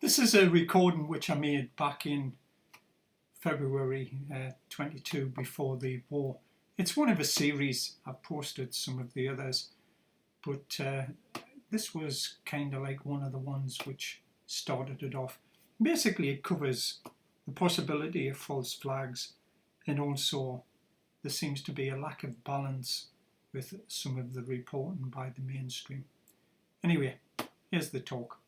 This is a recording which I made back in February 22 before the war. It's one of a series. I've posted some of the others, but this was kind of like one of the ones which started it off. Basically, it covers the possibility of false flags, and also there seems to be a lack of balance with some of the reporting by the mainstream. Anyway, here's the talk.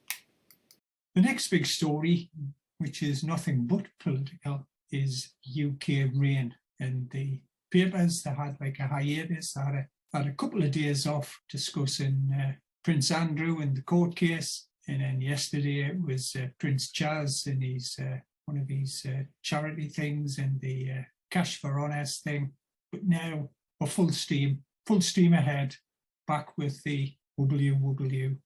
The next big story, which is nothing but political, is UK rain. And the papers, they had like a hiatus, they had a couple of days off discussing Prince Andrew and the court case. And then yesterday it was Prince Charles and his one of his charity things and the Cash for Honours thing. But now we're full steam ahead, back with the WW3.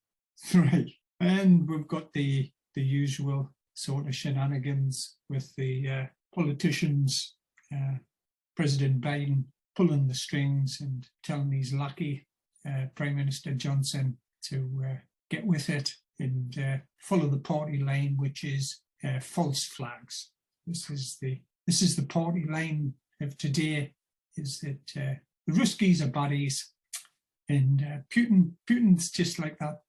And we've got the usual sort of shenanigans with the politicians, President Biden pulling the strings and telling his lackey, Prime Minister Johnson, to get with it and follow the party line, which is false flags. This is the party line of today, is that the Ruskies are baddies, and Putin's just like that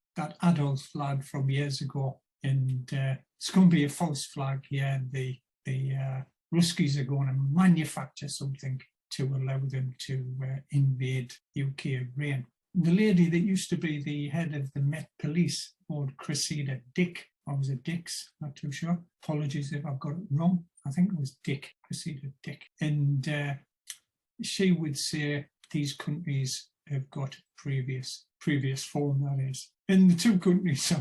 Adolf flag from years ago, and it's going to be a false flag here. The Ruskies are going to manufacture something to allow them to invade Ukraine. The lady that used to be the head of the Met Police, called Cressida Dick, or was it Dix? Not too sure. Apologies if I've got it wrong. I think it was Dick, Cressida Dick. And she would say these countries have got previous form, that is. And the two countries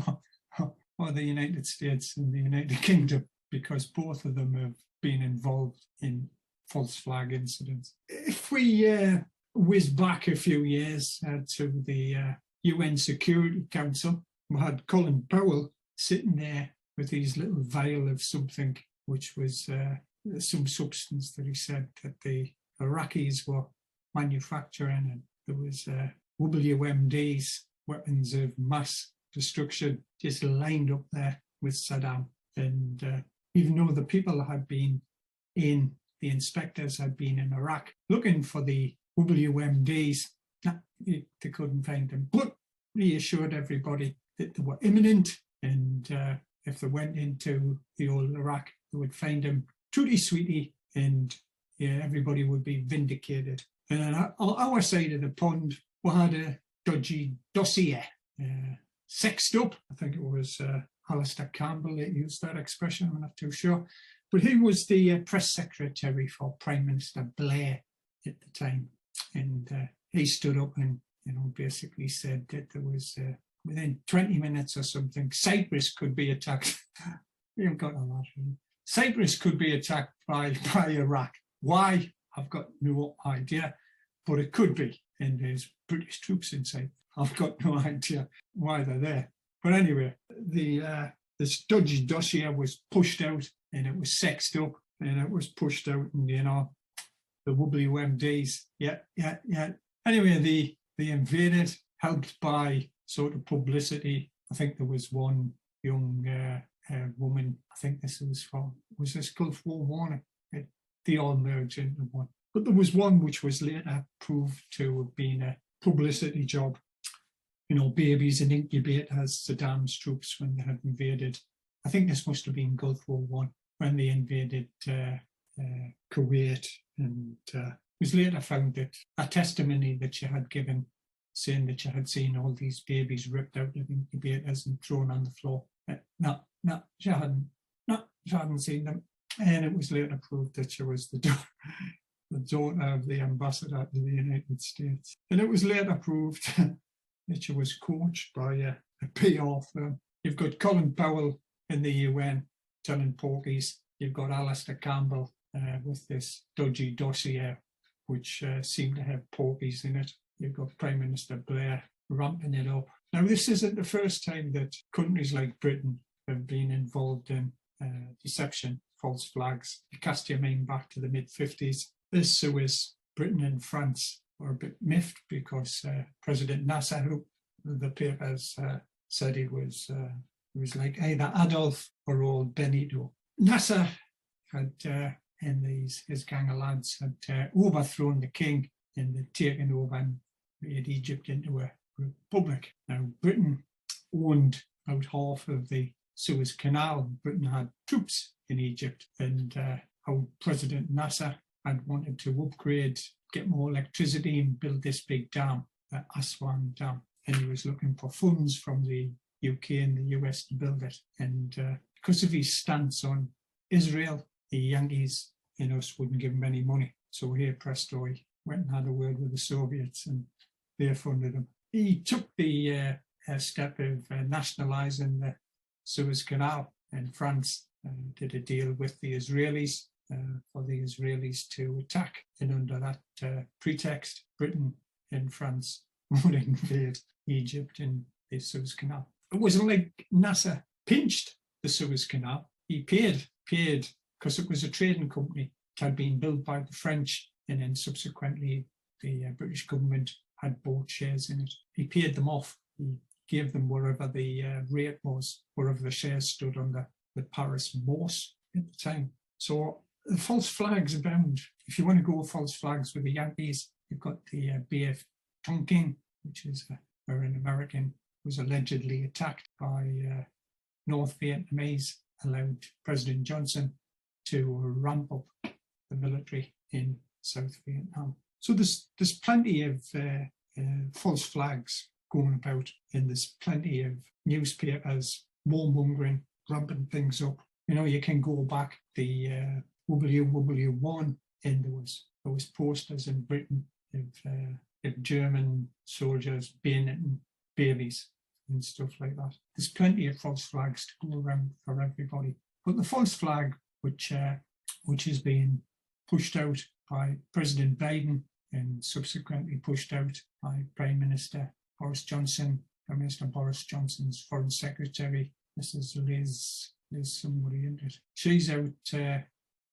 are the United States and the United Kingdom, because both of them have been involved in false flag incidents. If we whiz back a few years to the UN Security Council, we had Colin Powell sitting there with his little vial of something, which was some substance that he said that the Iraqis were manufacturing, and there was WMDs, weapons of mass destruction, just lined up there with Saddam. And even though the people had been the inspectors had been in Iraq looking for the WMDs, they couldn't find them. But he assured everybody that they were imminent, and if they went into the old Iraq, they would find them tutti sweetie, and yeah, everybody would be vindicated. And on our side of the pond, we had a dodgy dossier. Sexed up, I think it was Alistair Campbell that used that expression, I'm not too sure. But he was the press secretary for Prime Minister Blair at the time. And he stood up and basically said that there was, within 20 minutes or something, Cyprus could be attacked. You've got a lot. Cyprus could be attacked by Iraq. Why? I've got no idea, but it could be. And there's British troops inside. I've got no idea why they're there. But anyway, this dodgy dossier was pushed out, and it was sexed up, and it was pushed out, and the WMDs, yeah. Anyway, they invaded, helped by sort of publicity. I think there was one young woman, I think this was this Gulf War One? They all merged into one. But there was one which was later proved to have been a publicity job. Babies in incubators, Saddam's troops, when they had invaded. I think this must have been Gulf War One, when they invaded Kuwait. And it was later found that a testimony that she had given, saying that she had seen all these babies ripped out of incubators and thrown on the floor. No, she hadn't seen them. And it was later proved that she was the daughter of the ambassador to the United States. And it was later proved that she was coached by a PR firm. You've got Colin Powell in the UN telling porkies. You've got Alistair Campbell with this dodgy dossier, which seemed to have porkies in it. You've got Prime Minister Blair ramping it up. Now, this isn't the first time that countries like Britain have been involved in deception, false flags. You cast your mind back to the mid-50s. This Suez, Britain and France were a bit miffed because President Nasser, who the papers said he was It was like either Adolf or old Benito. Nasser had, and his gang of lads had overthrown the king and had taken over and made Egypt into a republic. Now, Britain owned about half of the Suez Canal. Britain had troops in Egypt, and how President Nasser had wanted to upgrade, get more electricity and build this big dam, the Aswan Dam. And he was looking for funds from the UK and the US to build it. And because of his stance on Israel, the Yankees in us wouldn't give him any money. So here, presto, he went and had a word with the Soviets and they funded him. He took the step of nationalising the Suez Canal, and France did a deal with the Israelis for the Israelis to attack. And under that pretext, Britain and France would invade Egypt and the Suez Canal. It wasn't like Nasser pinched the Suez Canal. He paid because it was a trading company. It had been built by the French, and then subsequently the British government had bought shares in it. He paid them off. He gave them wherever the rate was, wherever the shares stood on the Paris bourse at the time. So the false flags abound. If you want to go with false flags with the Yankees, you've got the Bay of Tonkin, which is where an American was allegedly attacked by North Vietnamese, allowed President Johnson to ramp up the military in South Vietnam. So there's plenty of false flags going about, and there's plenty of newspapers warmongering, ramping things up. You know, you can go back the WW1, and there was posters in Britain of German soldiers bayoneting babies and stuff like that. There's plenty of false flags to go around for everybody. But the false flag, which is being pushed out by President Biden and subsequently pushed out by Prime Minister Boris Johnson, Prime Minister Boris Johnson's Foreign Secretary, Mrs. Liz somebody in it. She's out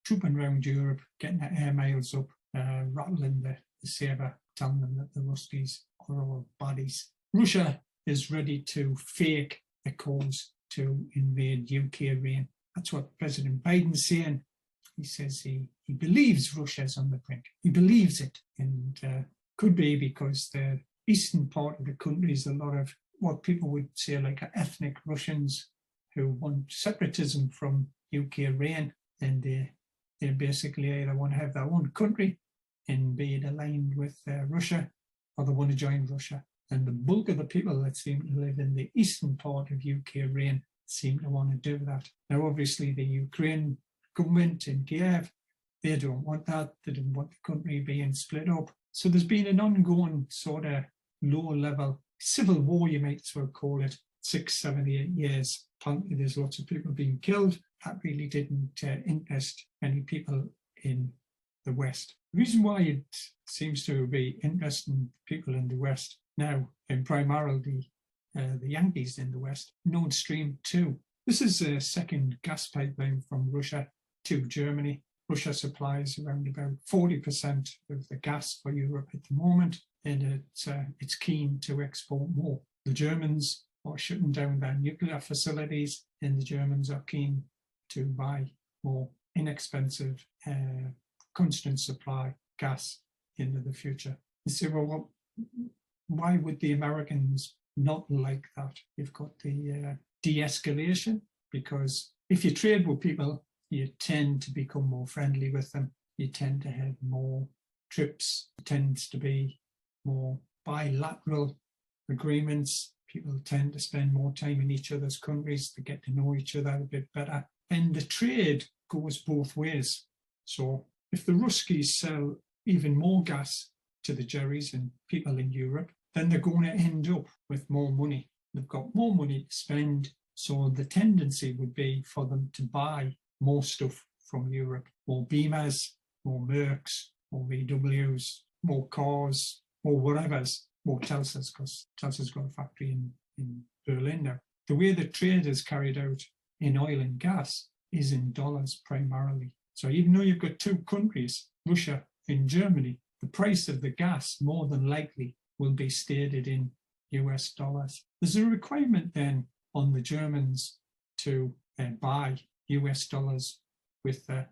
trooping around Europe, getting her air miles up, rattling the sabre, telling them that the Ruskies are all baddies. Russia is ready to fake a cause to invade Ukraine. That's what President Biden's saying. He says he believes Russia's on the brink. He believes it, and could be because the eastern part of the country is a lot of what people would say like ethnic Russians who want separatism from Ukraine, and they basically either want to have their own country and be aligned with Russia, or they want to join Russia. And the bulk of the people that seem to live in the eastern part of Ukraine seem to want to do that. Now, obviously, the Ukraine government in Kiev, they don't want that. They didn't want the country being split up. So there's been an ongoing sort of low-level civil war, you might as well call it, 6, 7, 8 years. Apparently, there's lots of people being killed. That really didn't interest many people in the West. The reason why it seems to be interesting people in the West now, and primarily the Yankees in the West, Nord Stream 2. This is a second gas pipeline from Russia to Germany. Russia supplies around about 40% of the gas for Europe at the moment, and it's keen to export more. The Germans are shutting down their nuclear facilities, and the Germans are keen to buy more inexpensive, constant supply gas into the future. You say, well, why would the Americans not like that? You've got the de-escalation, because if you trade with people, you tend to become more friendly with them. You tend to have more trips. It tends to be more bilateral agreements. People tend to spend more time in each other's countries to get to know each other a bit better. And the trade goes both ways. So if the Ruskies sell even more gas to the Jerrys and people in Europe, then they're going to end up with more money. They've got more money to spend. So the tendency would be for them to buy more stuff from Europe, more Beamers, more Mercs, more VWs, more cars, more whatevers, more Telsas, because Telsa's got a factory in Berlin now. The way the trade is carried out in oil and gas is in dollars primarily. So even though you've got two countries, Russia and Germany, the price of the gas more than likely will be stated in US dollars. There's a requirement then on the Germans to buy US dollars with the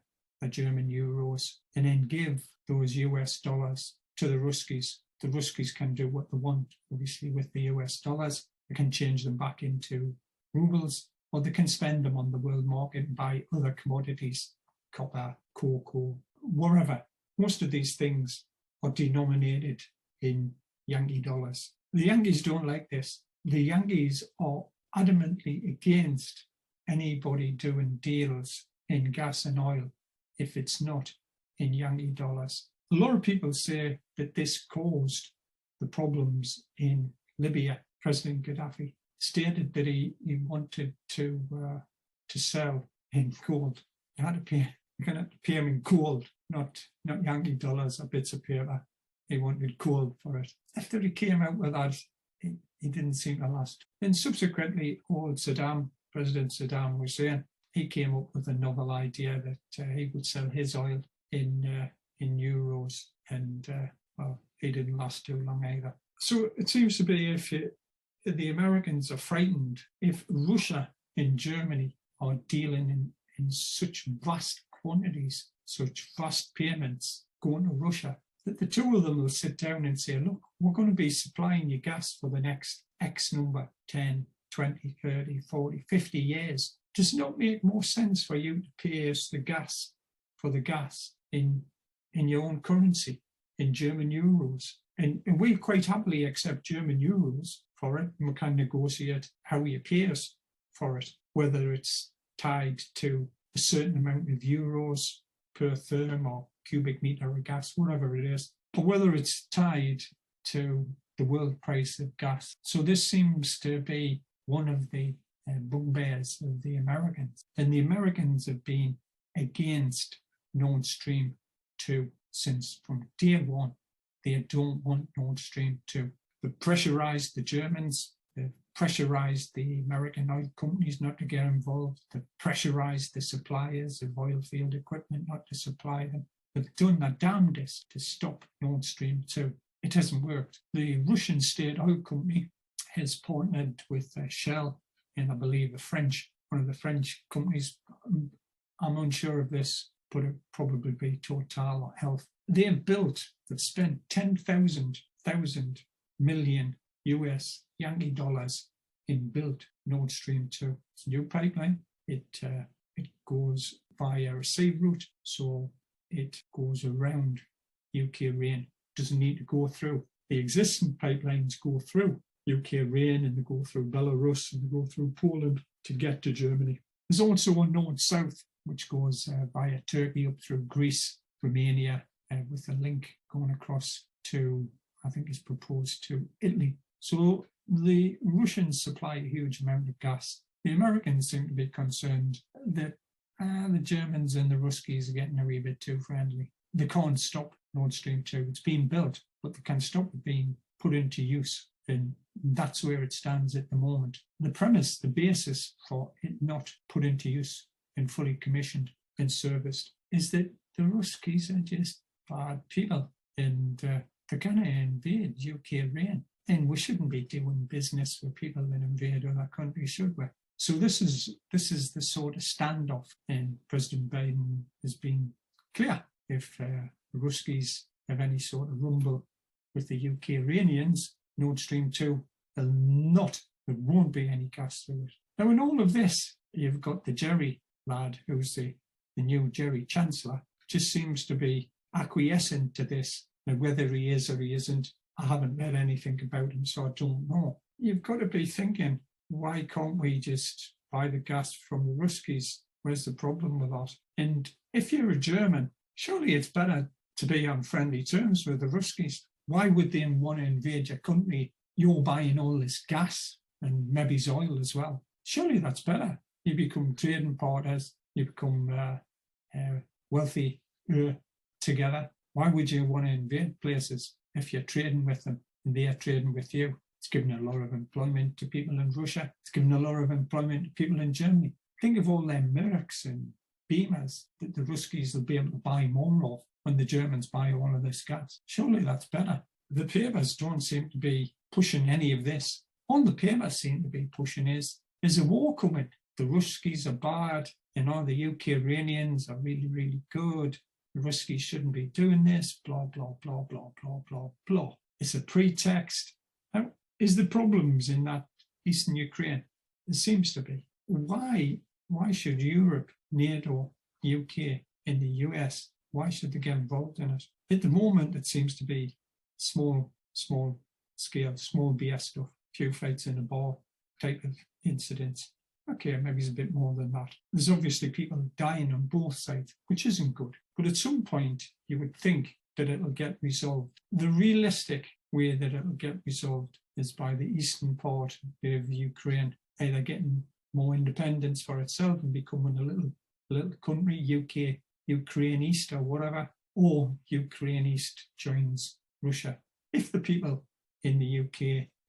German euros and then give those US dollars to the Ruskies. The Ruskies can do what they want, obviously, with the US dollars. They can change them back into rubles, or they can spend them on the world market and buy other commodities, copper, cocoa, wherever. Most of these things are denominated in Yankee dollars. The Yankees don't like this. The Yankees are adamantly against anybody doing deals in gas and oil if it's not in Yankee dollars. A lot of people say that this caused the problems in Libya. President Gaddafi stated that he wanted to sell in gold. You had to pay. You're going to have to pay him in gold, not Yankee dollars or bits of paper. He wanted gold for it. After he came out with that, he didn't seem to last. Then subsequently, old Saddam, President Saddam Hussein, he came up with a novel idea that he would sell his oil in euros, and well, he didn't last too long either. So it seems to be if the Americans are frightened, if Russia and Germany are dealing in such vast quantities, such vast payments going to Russia, that the two of them will sit down and say, look, we're going to be supplying you gas for the next X number, 10, 20, 30, 40, 50 years. Does it not make more sense for you to pay us the gas for the gas in your own currency, in German euros? And we quite happily accept German euros for it, and we can negotiate how you pay us for it, whether it's tied to a certain amount of euros per therm or cubic meter of gas, whatever it is, or whether it's tied to the world price of gas. So this seems to be one of the bugbears of the Americans. And the Americans have been against Nord Stream 2 since from day one. They don't want Nord Stream 2. They've pressurized the Germans. They've pressurized the American oil companies not to get involved. They've pressurized the suppliers of oil field equipment not to supply them. They've done their damnedest to stop Nord Stream 2. It hasn't worked. The Russian state oil company has partnered with Shell and I believe one of the French companies. I'm unsure of this, but it'd probably be Total or Health. They've spent 10,000 million US Yankee dollars in built Nord Stream 2. It's a new pipeline. It goes via a sea route, so it goes around Ukraine. Doesn't need to go through. The existing pipelines go through Ukraine and they go through Belarus and they go through Poland to get to Germany. There's also a north-south which goes via Turkey up through Greece, Romania, with a link going across to, I think it's proposed to Italy. So the Russians supply a huge amount of gas. The Americans seem to be concerned that the Germans and the Ruskies are getting a wee bit too friendly. They can't stop Nord Stream 2. It's being built, but they can stop it being put into use. And that's where it stands at the moment. The premise, the basis for it not put into use and fully commissioned and serviced is that the Ruskies are just bad people and they're going to invade Ukraine. And we shouldn't be doing business with people that invade other countries, should we? So this is the sort of standoff, and President Biden has been clear. If the Ruskies have any sort of rumble with the Ukrainians, Nord Stream 2 there won't be any gas through it. Now in all of this, you've got the Jerry lad, who's the new Jerry Chancellor, just seems to be acquiescent to this. Now whether he is or he isn't, I haven't read anything about him, so I don't know. You've got to be thinking, why can't we just buy the gas from the Ruskies? Where's the problem with that? And if you're a German, surely it's better to be on friendly terms with the Ruskies. Why would they want to invade your country? You're buying all this gas and maybe oil as well. Surely that's better. You become trading partners, you become wealthy together. Why would you want to invade places if you're trading with them and they're trading with you? It's given a lot of employment to people in Russia. It's given a lot of employment to people in Germany. Think of all them Mercs and Beamers that the Ruskies will be able to buy more of when the Germans buy all of this gas. Surely that's better. The papers don't seem to be pushing any of this. All the papers seem to be pushing is There's a war coming. The Ruskies are bad. You know, the Ukrainians are really, really good. The Ruskies shouldn't be doing this, blah, blah, blah, blah, blah, blah, blah. It's a pretext. Now, is there problems in that eastern Ukraine? There seems to be. Why should Europe, NATO, UK, and the US, why should they get involved in it? At the moment, it seems to be small scale, small BS stuff, few fights in a bar type of incidents. Okay, maybe it's a bit more than that. There's obviously people dying on both sides, which isn't good. But at some point, you would think that it'll get resolved. The realistic way that it'll get resolved is by the eastern part of Ukraine either getting more independence for itself and becoming a little country, Ukraine East or whatever, or Ukraine East joins Russia. If the people in the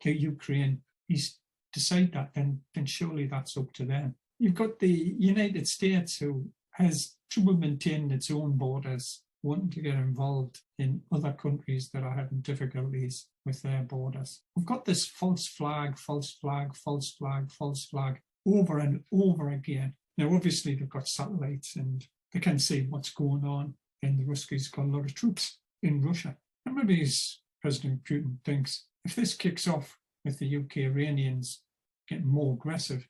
Ukraine East decide that, then surely that's up to them. You've got the United States, who has trouble maintaining its own borders, wanting to get involved in other countries that are having difficulties with their borders. We've got this false flag, over and over again. Now, obviously, they've got satellites and they can see what's going on, and the Ruskies got a lot of troops in Russia. And maybe as President Putin thinks, if this kicks off with the Ukrainians getting more aggressive,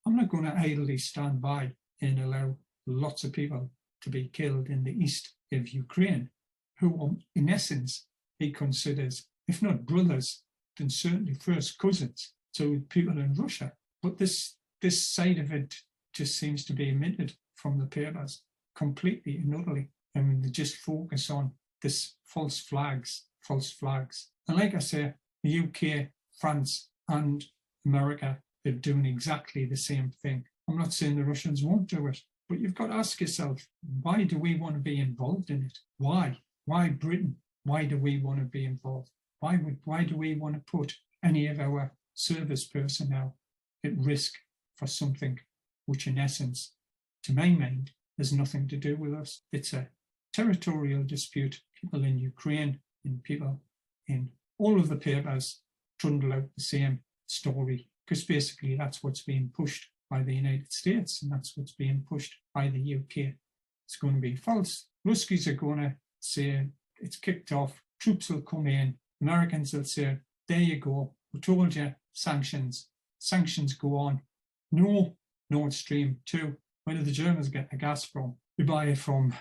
I'm not going to idly stand by and allow lots of people to be killed in the east of Ukraine, who, in essence, he considers, if not brothers, then certainly first cousins to people in Russia. But this side of it just seems to be omitted from the papers completely and utterly. I mean, they just focus on this false flags. And like I say, the UK, France, and America, they're doing exactly the same thing. I'm not saying the Russians won't do it, but you've got to ask yourself, why do we want to be involved in it? Why? Why Britain? Why do we want to be involved? Why do we want to put any of our service personnel at risk for something which, in essence, to my mind, has nothing to do with us? It's a territorial dispute. People in Ukraine and people in all of the papers trundle out the same story, because basically that's what's being pushed by the United States, and that's what's being pushed by the UK. It's going to be false. Ruskies are going to say it's kicked off, troops will come in, Americans will say, there you go, we told you, sanctions go on. No Nord Stream 2. Where do the Germans get the gas from? We buy it from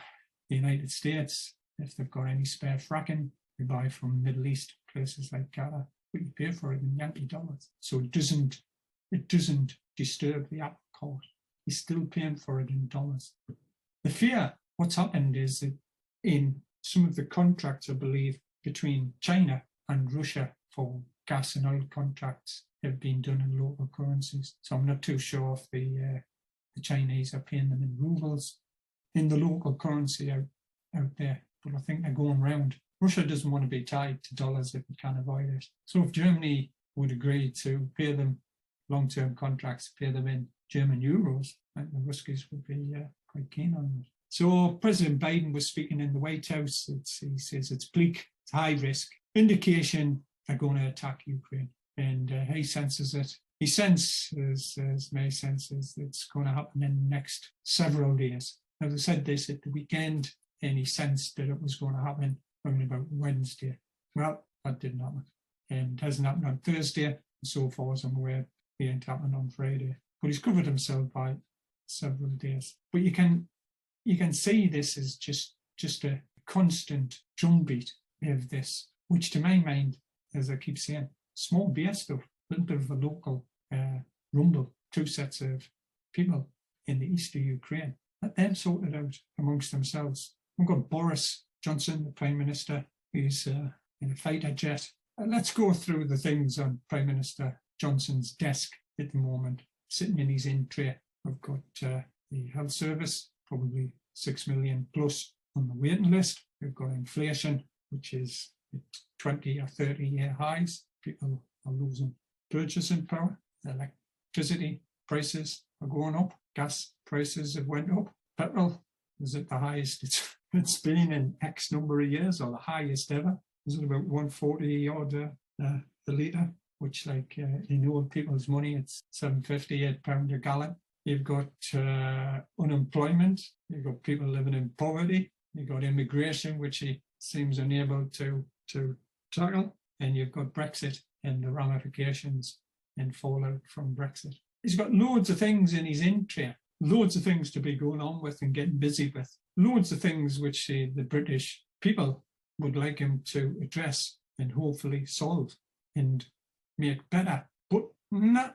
the United States. If they've got any spare fracking, we buy from Middle East, places like Qatar, but you pay for it in Yankee dollars. So it doesn't disturb the apple cart. You're still paying for it in dollars. The fear, what's happened is that in some of the contracts, I believe, between China and Russia for gas and oil contracts have been done in local currencies. So I'm not too sure if the Chinese are paying them in rubles, in the local currency out there. But I think they're going round. Russia doesn't want to be tied to dollars if it can avoid it. So if Germany would agree to pay them long-term contracts, pay them in German euros, I think the Ruskies would be quite keen on that. So President Biden was speaking in the White House. He says it's bleak, it's high risk. Indication they're going to attack Ukraine. And he senses it. He senses, as May senses, it's going to happen in the next several days. Now, they said this at the weekend, and he sensed that it was going to happen around about Wednesday. Well, that didn't happen. And it hasn't happened on Thursday. And so far as I'm aware, it ain't happened on Friday. But he's covered himself by several days. But you can see this as just a constant drumbeat of this, which to my mind, as I keep saying, small BS stuff, a little bit of a local rumble, two sets of people in the east of Ukraine. Let them sort it out amongst themselves. We've got Boris Johnson, the Prime Minister, who's in a fighter jet. Let's go through the things on Prime Minister Johnson's desk at the moment, sitting in his in tray. We've got the health service, probably 6 million plus on the waiting list. We've got inflation, which is at 20 or 30-year highs. People are losing purchasing power. Electricity prices are going up. Gas prices have went up. Petrol is at the highest it's been in X number of years, or the highest ever. Is it about 140 odd a litre? which in old people's money, it's £7.58 a gallon. You've got unemployment. You've got people living in poverty. You've got immigration, which he seems unable to tackle. And you've got Brexit and the ramifications and fallout from Brexit. He's got loads of things in his in-tray, loads of things to be going on with and getting busy with, loads of things which the British people would like him to address and hopefully solve and make better. But no,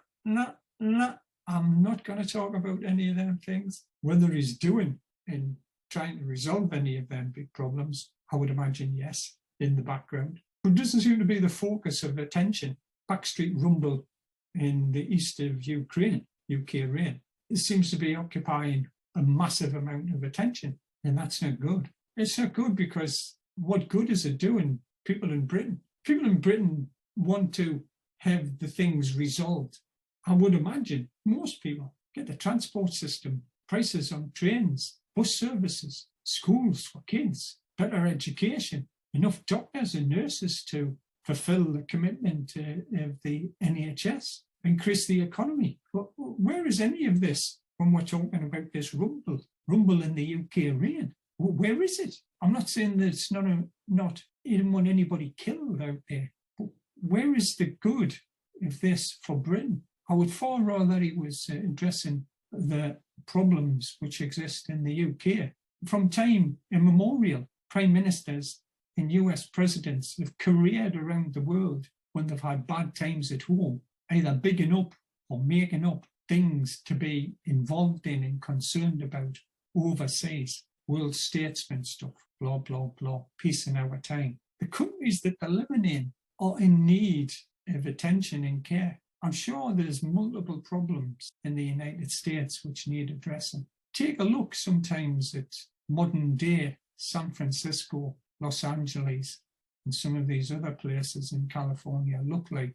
I'm not going to talk about any of them things. Whether he's doing in trying to resolve any of them big problems, I would imagine yes, in the background. But it doesn't seem to be the focus of attention. Backstreet Rumble in the east of Ukraine. It seems to be occupying a massive amount of attention, and that's not good. It's not good because what good is it doing people in Britain? People in Britain want to have the things resolved. I would imagine most people get the transport system, prices on trains, bus services, schools for kids, better education, enough doctors and nurses to fulfill the commitment of the NHS, increase the economy. But where is any of this when we're talking about this rumble in the UK rain? Where is it? I'm not saying that it's not you don't want anybody killed out there, but where is the good of this for Britain? I would far rather he was addressing the problems which exist in the UK. From time immemorial, prime ministers and US presidents have careered around the world when they've had bad times at home, either bigging up or making up things to be involved in and concerned about overseas, world statesman stuff, blah, blah, blah, peace in our time. The countries that they're living in are in need of attention and care. I'm sure there's multiple problems in the United States which need addressing. Take a look sometimes at modern day San Francisco, Los Angeles, and some of these other places in California look like,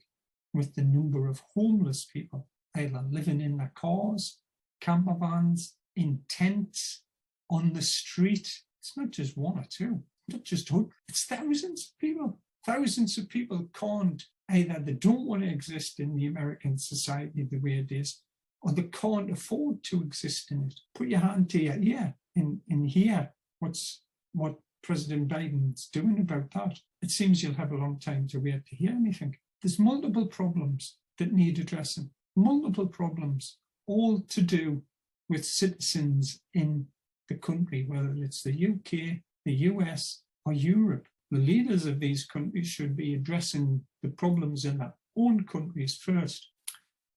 with the number of homeless people either living in their cars, camper vans, in tents, on the street. It's not just one or two, not just hundreds, it's thousands of people. Thousands of people can't, either they don't want to exist in the American society the way it is, or they can't afford to exist in it. Put your hand to your ear and hear what President Biden's doing about that. It seems you'll have a long time to wait to hear anything. There's multiple problems that need addressing, multiple problems, all to do with citizens in the country, whether it's the UK, the US, or Europe. The leaders of these countries should be addressing the problems in their own countries first,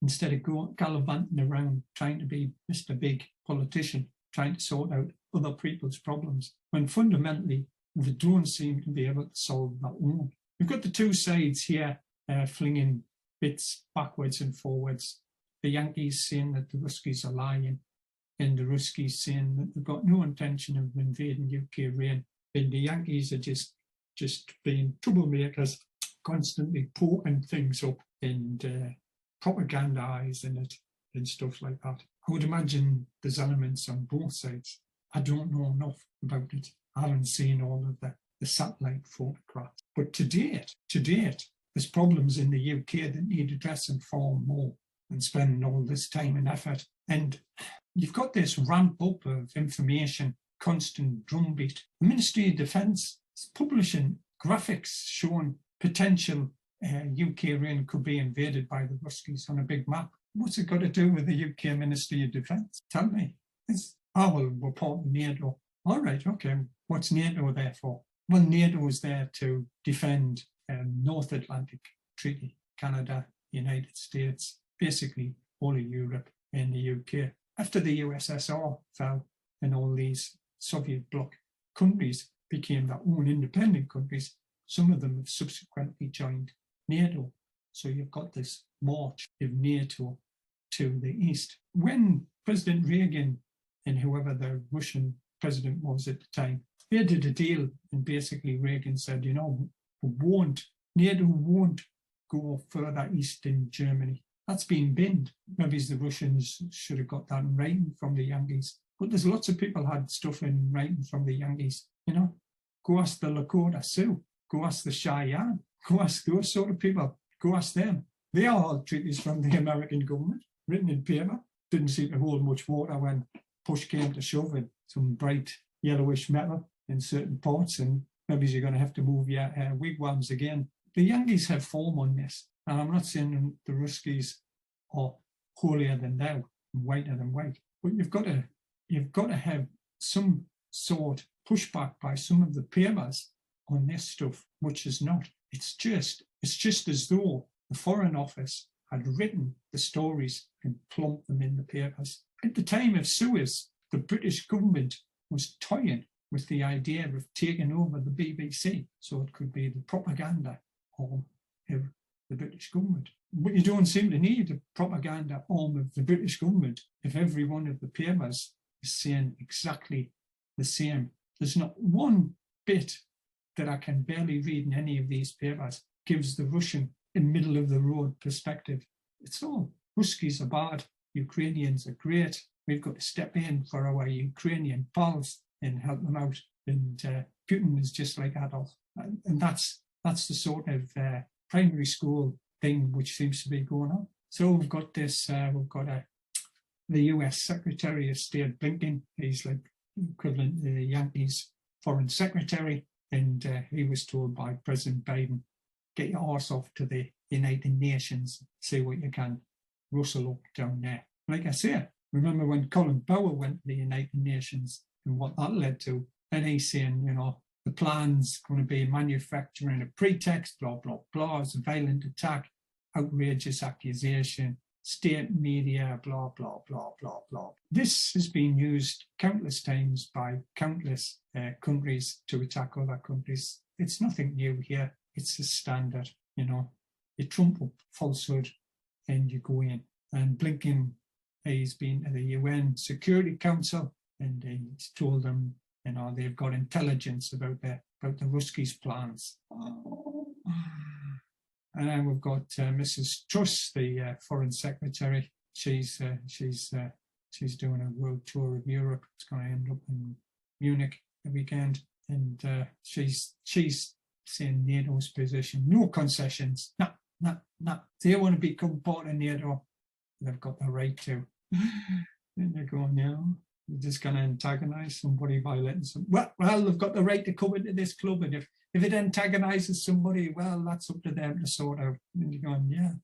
instead of gallivanting around trying to be Mr. Big politician, trying to sort out other people's problems, when fundamentally they don't seem to be able to solve their own. We've got the two sides here flinging bits backwards and forwards. The Yankees saying that the Ruskies are lying, and the Ruskies saying that they've got no intention of invading Ukraine, and the Yankees are just being troublemakers, constantly poking things up and propagandizing it and stuff like that. I would imagine there's elements on both sides. I don't know enough about it. I haven't seen all of the satellite photographs. But to date, there's problems in the UK that need addressing far more than spending all this time and effort. And you've got this ramp up of information, constant drumbeat. The Ministry of Defence is publishing graphics showing potential Ukraine could be invaded by the Ruskies on a big map. What's it got to do with the UK Ministry of Defence? Tell me. We're part of NATO. All right, okay. What's NATO there for? Well, NATO is there to defend North Atlantic Treaty, Canada, United States, basically all of Europe and the UK. After the USSR fell and all these Soviet bloc countries became their own independent countries, some of them have subsequently joined NATO. So you've got this march of NATO to the east. When President Reagan and whoever the Russian president was at the time, they did a deal, and basically Reagan said, NATO won't go further east in Germany. That's been binned. Maybe the Russians should have got that in writing from the Yankees. But there's lots of people had stuff in writing from the Yankees. Go ask the Lakota Sioux. Go ask the Cheyenne. Go ask those sort of people. Go ask them. They are all treaties from the American government, written in paper. Didn't seem to hold much water when push came to shove, and some bright yellowish metal in certain parts, and maybe you're going to have to move your wigwams again. The Yankees have form on this, and I'm not saying the Ruskies are holier than thou, whiter than white, but you've got to have some sort pushback by some of the papers on this stuff, which is not. It's just as though the Foreign Office had written the stories and plumped them in the papers. At the time of Suez, the British government was toying with the idea of taking over the BBC, so it could be the propaganda arm of the British government. But you don't seem to need a propaganda arm of the British government if every one of the papers is saying exactly the same. There's not one bit that I can barely read in any of these papers gives the Russian in middle of the road perspective. It's all Ruskies are bad, Ukrainians are great. We've got to step in for our Ukrainian pals and help them out. And Putin is just like Adolf. And that's the sort of primary school thing which seems to be going on. So we've got this, the US Secretary of State Blinken. He's like equivalent to the Yankees Foreign Secretary. And he was told by President Biden, get your arse off to the United Nations, see what you can rustle up down there. Like I say, remember when Colin Powell went to the United Nations and what that led to? And he's saying, the plan's going to be manufacturing a pretext, blah, blah, blah, it's a violent attack, outrageous accusation, state media, blah, blah, blah, blah, blah. This has been used countless times by countless countries to attack other countries. It's nothing new here. It's a standard, You trump up falsehood and you go in. And Blinken, he's been to the UN Security Council and he's told them, they've got intelligence about the Ruskies' plans. And then we've got Mrs. Truss, the Foreign Secretary. She's doing a world tour of Europe. It's going to end up in Munich the weekend, and she's saying NATO's position: no concessions. No. They want to become part of NATO. They've got the right to. Then they're going, we're just going to antagonize somebody by letting some. Well, they've got the right to come into this club, and if it antagonizes somebody, well, that's up to them to sort out. And you're going,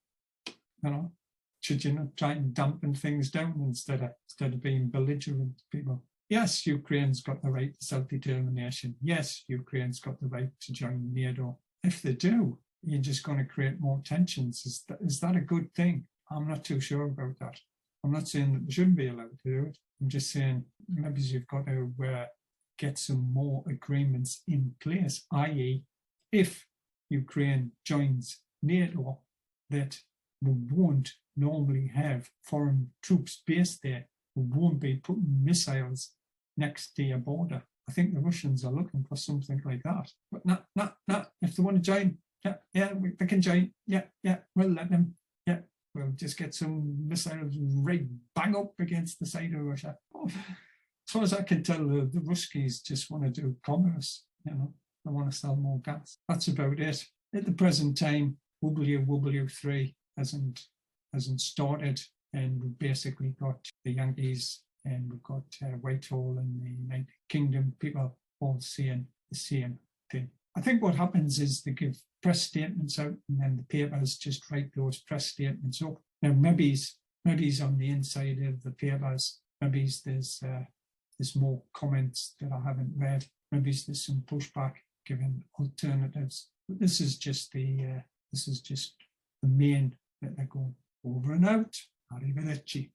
should you not try and dampen things down instead of being belligerent people? Yes, Ukraine's got the right to self-determination. Yes, Ukraine's got the right to join NATO. If they do, you're just going to create more tensions. Is that a good thing? I'm not too sure about that. I'm not saying that they shouldn't be allowed to do it. I'm just saying maybe you've got to get some more agreements in place, i.e. if Ukraine joins NATO, that we won't normally have foreign troops based there. We won't be putting missiles next to your border. I think the Russians are looking for something like that. But not. If they want to join, they can join. Yeah, we'll let them. Yeah, we'll just get some missiles right bang up against the side of Russia. As far as I can tell, the Ruskies just want to do commerce. They want to sell more gas. That's about it. At the present time, WW3 hasn't started, and we've basically got the Yankees and we've got Whitehall and the United Kingdom, people all saying the same thing. I think what happens is they give press statements out and then the papers just write those press statements up. Now, maybe on the inside of the papers, maybe there's more comments that I haven't read. Maybe there's some pushback given alternatives. But this is just the main that they're going over and out. Arrivederci.